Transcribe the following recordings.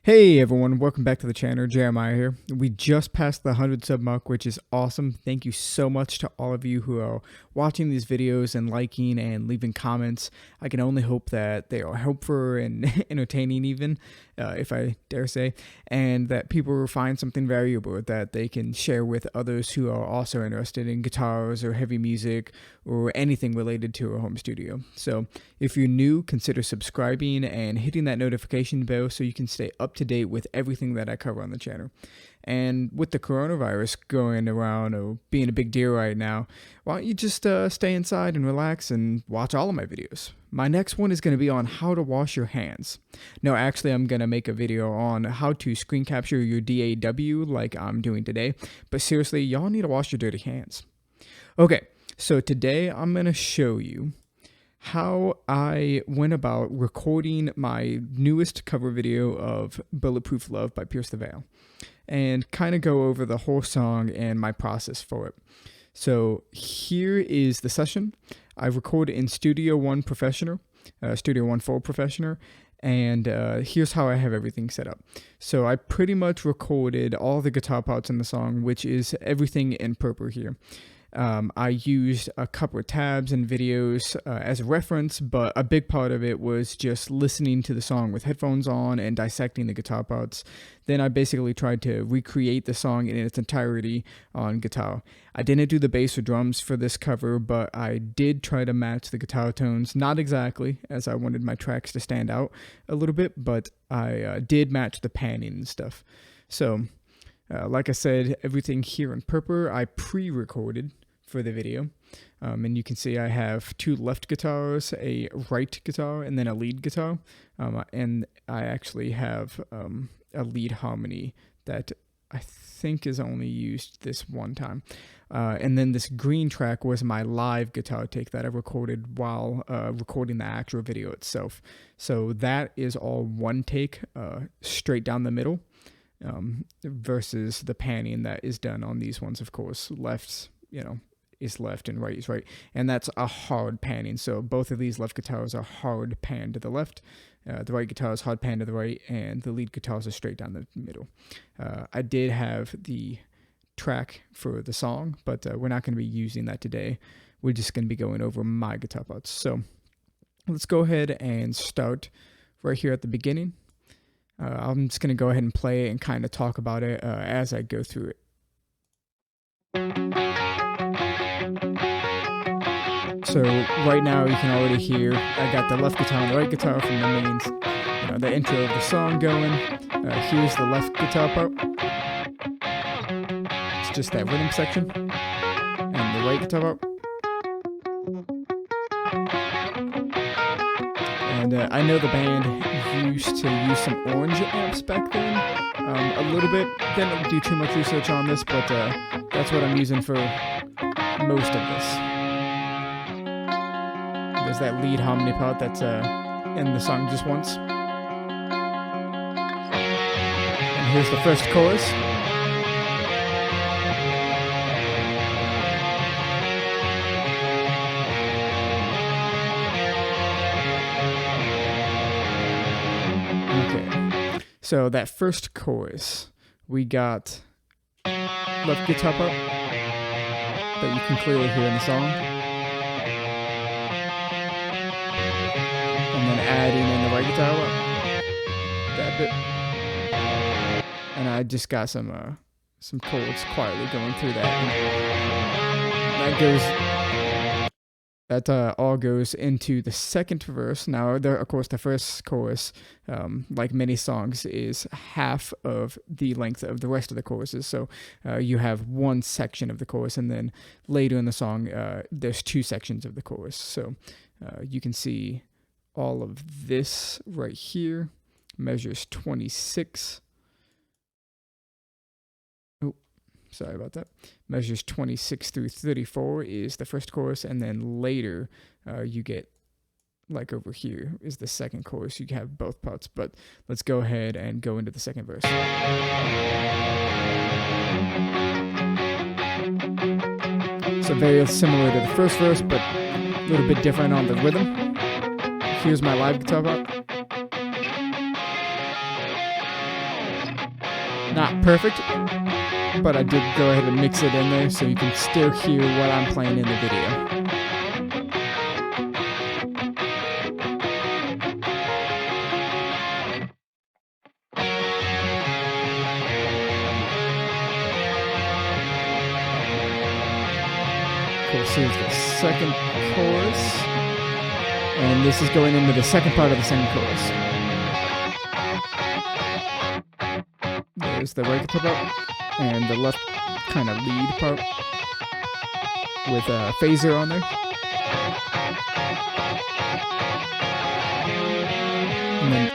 Hey everyone, welcome back to the channel. Jeremiah here. We just passed the 100 sub mark, which is awesome. Thank you so much to all of you who are watching these videos and liking and leaving comments. I can only hope that they are helpful and entertaining even, if I dare say, and that people will find something valuable that they can share with others who are also interested in guitars or heavy music or anything related to a home studio. So if you're new, consider subscribing and hitting that notification bell so you can stay up to date with everything that I cover on the channel. And with the coronavirus going around or being a big deal right now, why don't you just stay inside and relax and watch all of my videos. My next one is going to be on how to wash your hands. No, actually I'm going to make a video on how to screen capture your DAW like I'm doing today, but seriously, y'all need to wash your dirty hands. Okay, so today I'm going to show you how I went about recording my newest cover video of Bulletproof Love by Pierce the Veil, and kind of go over the whole song and my process for it. So here is the session. I recorded in Studio One Professional, Studio One Full Professional, and here's how I have everything set up. So I pretty much recorded all the guitar parts in the song, which is everything in purple here. I used a couple of tabs and videos as a reference, but a big part of it was just listening to the song with headphones on and dissecting the guitar parts. Then I basically tried to recreate the song in its entirety on guitar. I didn't do the bass or drums for this cover, but I did try to match the guitar tones, not exactly, as I wanted my tracks to stand out a little bit, but I did match the panning and stuff. So, like I said, everything here in purple I pre-recorded for the video, and you can see I have two left guitars, a right guitar, and then a lead guitar, and I actually have a lead harmony that I think is only used this one time, and then this green track was my live guitar take that I recorded while recording the actual video itself. So that is all one take, straight down the middle, versus the panning that is done on these ones. Of course, left, is left and right is right, and that's a hard panning. So both of these left guitars are hard pan to the left, the right guitar is hard pan to the right, and the lead guitars are straight down the middle. I did have the track for the song, but we're not going to be using that today. We're just going to be going over my guitar parts. So let's go ahead and start right here at the beginning. I'm just going to go ahead and play it and kind of talk about it as I go through it. So right now you can already hear I got the left guitar and the right guitar from the mains, the intro of the song going. Here's the left guitar part. It's just that rhythm section. And the right guitar part. And I know the band used to use some orange amps back then, a little bit. Didn't do too much research on this, but that's what I'm using for most of this. There's that lead harmony part that's in the song just once. And here's the first chorus. Okay, so that first chorus, we got left guitar part that you can clearly hear in the song. And then adding in the right guitar that bit, and I just got some chords quietly going through that. And that all goes into the second verse. Now, of course, the first chorus, like many songs, is half of the length of the rest of the choruses. So you have one section of the chorus, and then later in the song, there's two sections of the chorus. So you can see all of this right here measures 26. Oh, sorry about that. Measures 26 through 34 is the first chorus, and then later you get, like over here, is the second chorus. You have both parts, but let's go ahead and go into the second verse. So very similar to the first verse, but a little bit different on the rhythm. Here's my live guitar part. Not perfect, but I did go ahead and mix it in there so you can still hear what I'm playing in the video. Cool, so here's the second chorus, and this is going into the second part of the second chorus. There's the right guitar part and the left kind of lead part with a phaser on there. And then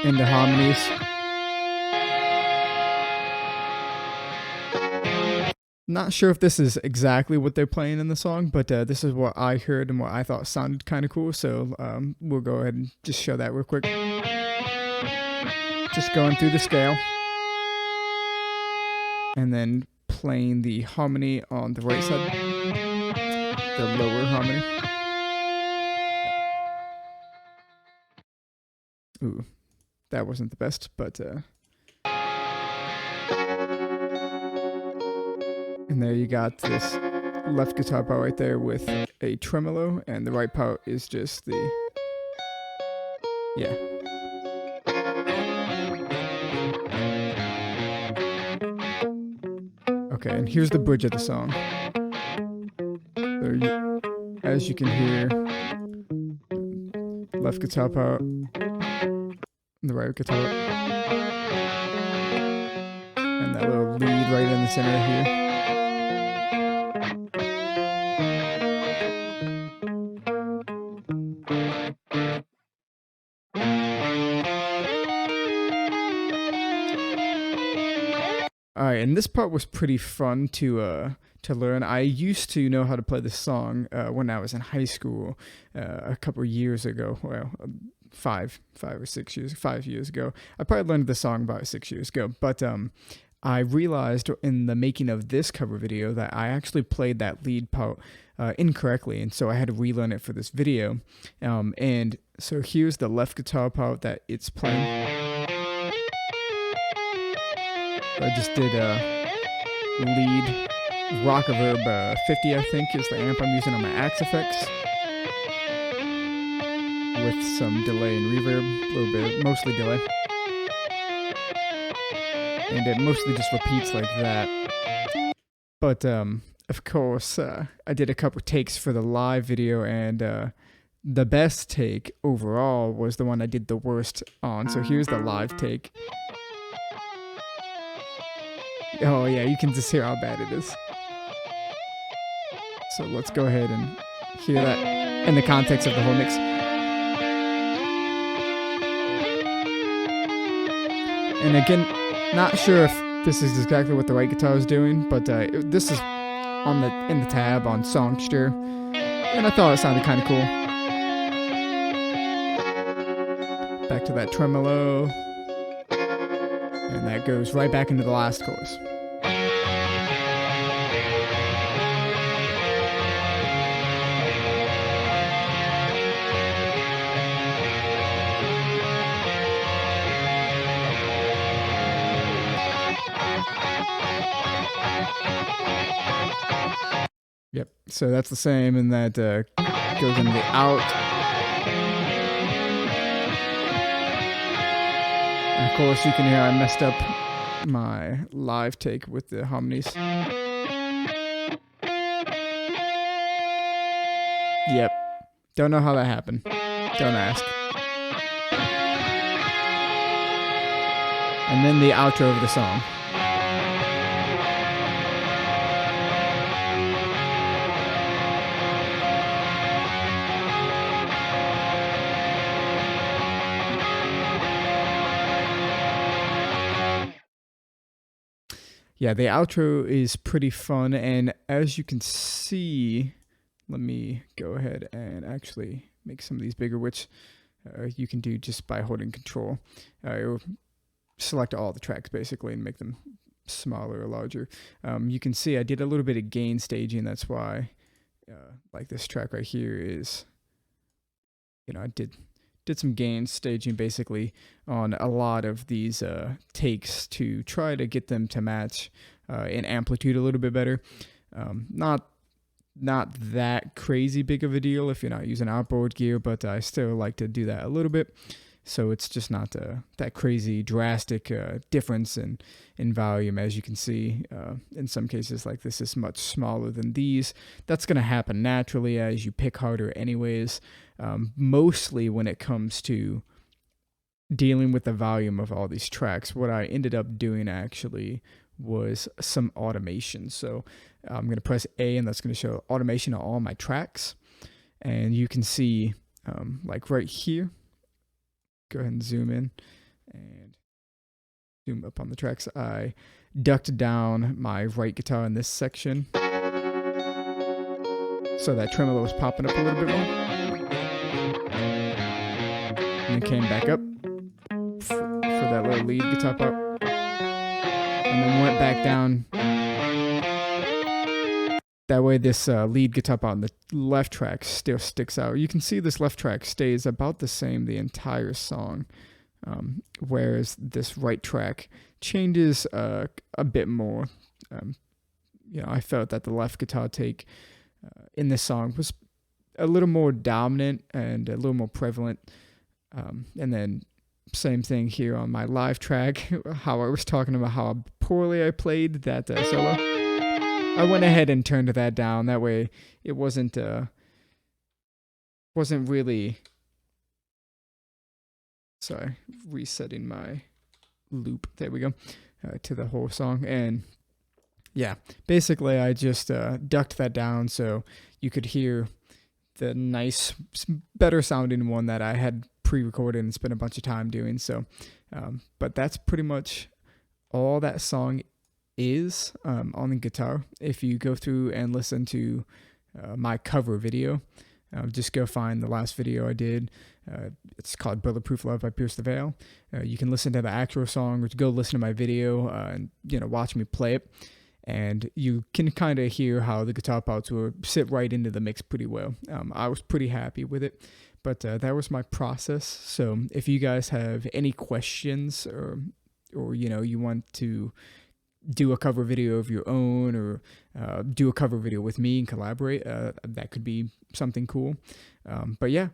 into harmonies. Not sure if this is exactly what they're playing in the song, but this is what I heard and what I thought sounded kind of cool. So we'll go ahead and just show that real quick. Just going through the scale. And then playing the harmony on the right side, the lower harmony. Ooh, that wasn't the best, but and there you got this left guitar part right there with a tremolo, and the right part is just the, yeah. Okay, and here's the bridge of the song. So as you can hear, left guitar part, the right guitar, and that little lead right in the center here. Alright, and this part was pretty fun to learn. I used to know how to play this song when I was in high school a couple years ago. Well, 5 or 6 years, 5 years ago. I probably learned the song about 6 years ago, but I realized in the making of this cover video that I actually played that lead part incorrectly, and so I had to relearn it for this video. And so here's the left guitar part that it's playing. I just did lead rock reverb 50, I think, is the amp I'm using on my Axe-Fx, with some delay and reverb, a little bit, mostly delay. And it mostly just repeats like that. But of course, I did a couple takes for the live video, and the best take overall was the one I did the worst on. So here's the live take. Oh yeah, you can just hear how bad it is. So let's go ahead and hear that in the context of the whole mix. And again, not sure if this is exactly what the right guitar is doing, but this is on in the tab on Songster, and I thought it sounded kind of cool. Back to that tremolo. And that goes right back into the last chorus. Yep, so that's the same, and that goes into the out. And of course, you can hear I messed up my live take with the harmonies. Yep. Don't know how that happened. Don't ask. And then the outro of the song. Yeah, the outro is pretty fun, and as you can see, let me go ahead and actually make some of these bigger, which you can do just by holding control. It'll select all the tracks basically and make them smaller or larger. You can see I did a little bit of gain staging. That's why like this track right here is, I did did some gain staging basically on a lot of these takes to try to get them to match in amplitude a little bit better. Not that crazy big of a deal if you're not using outboard gear, but I still like to do that a little bit. So it's just not that crazy drastic difference in volume. As you can see, in some cases like this is much smaller than these. That's going to happen naturally as you pick harder anyways, mostly when it comes to dealing with the volume of all these tracks. What I ended up doing actually was some automation. So I'm going to press A, and that's going to show automation on all my tracks. And you can see like right here, go ahead and zoom in and zoom up on the tracks. I ducked down my right guitar in this section so that tremolo was popping up a little bit more. And then came back up for that little lead guitar part. And then went back down. That way this lead guitar part on the left track still sticks out. You can see this left track stays about the same the entire song, whereas this right track changes a bit more. I felt that the left guitar take in this song was a little more dominant and a little more prevalent. And then same thing here on my live track, how I was talking about how poorly I played that solo. I went ahead and turned that down. That way it wasn't really, sorry, resetting my loop. There we go, to the whole song. And yeah, basically I just ducked that down so you could hear the nice, better sounding one that I had pre-recorded and spent a bunch of time doing. So, but that's pretty much all that song is on the guitar. If you go through and listen to my cover video, just go find the last video I did. It's called Bulletproof Love by Pierce the Veil. You can listen to the actual song, or go listen to my video and watch me play it. And you can kind of hear how the guitar parts will sit right into the mix pretty well. I was pretty happy with it, but that was my process. So if you guys have any questions, or you want to do a cover video of your own, or do a cover video with me and collaborate, that could be something cool. But yeah,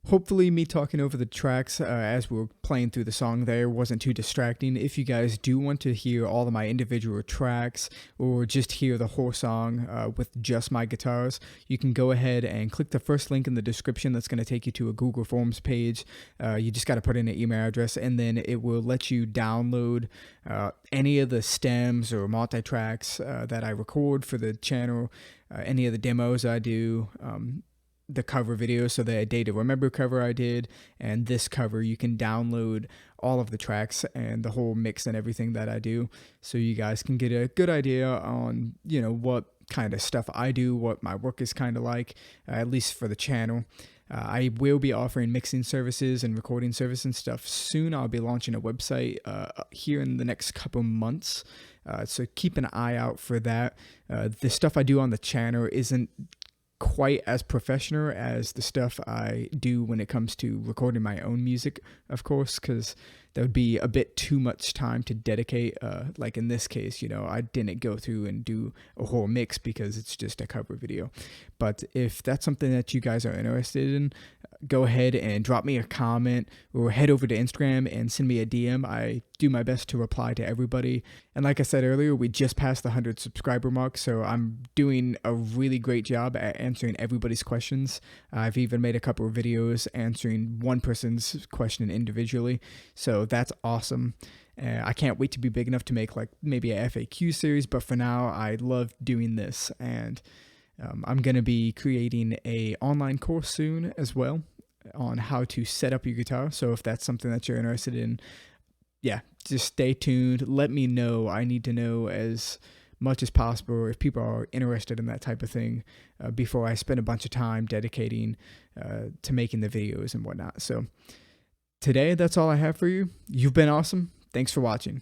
hopefully me talking over the tracks as we were playing through the song there wasn't too distracting. If you guys do want to hear all of my individual tracks, or just hear the whole song with just my guitars, you can go ahead and click the first link in the description. That's going to take you to a Google Forms page. You just got to put in an email address, and then it will let you download any of the stems or multi-tracks that I record for the channel, any of the demos I do, the cover video. So the Day to Remember cover I did, and this cover, you can download all of the tracks and the whole mix and everything that I do, so you guys can get a good idea on what kind of stuff I do, what my work is kind of like, at least for the channel. I will be offering mixing services and recording service and stuff soon. I'll be launching a website here in the next couple months, so keep an eye out for that. The stuff I do on the channel isn't quite as professional as the stuff I do when it comes to recording my own music, of course, because that would be a bit too much time to dedicate. Like in this case, I didn't go through and do a whole mix because it's just a cover video. But if that's something that you guys are interested in, go ahead and drop me a comment, or head over to Instagram and send me a DM. I do my best to reply to everybody. And like I said earlier, we just passed the 100 subscriber mark, so I'm doing a really great job at answering everybody's questions. I've even made a couple of videos answering one person's question individually, so that's awesome. I can't wait to be big enough to make like maybe a FAQ series, but for now I love doing this, and I'm going to be creating a online course soon as well on how to set up your guitar. So if that's something that you're interested in, yeah, just stay tuned. Let me know. I need to know as much as possible if people are interested in that type of thing before I spend a bunch of time dedicating to making the videos and whatnot. So today, that's all I have for you. You've been awesome. Thanks for watching.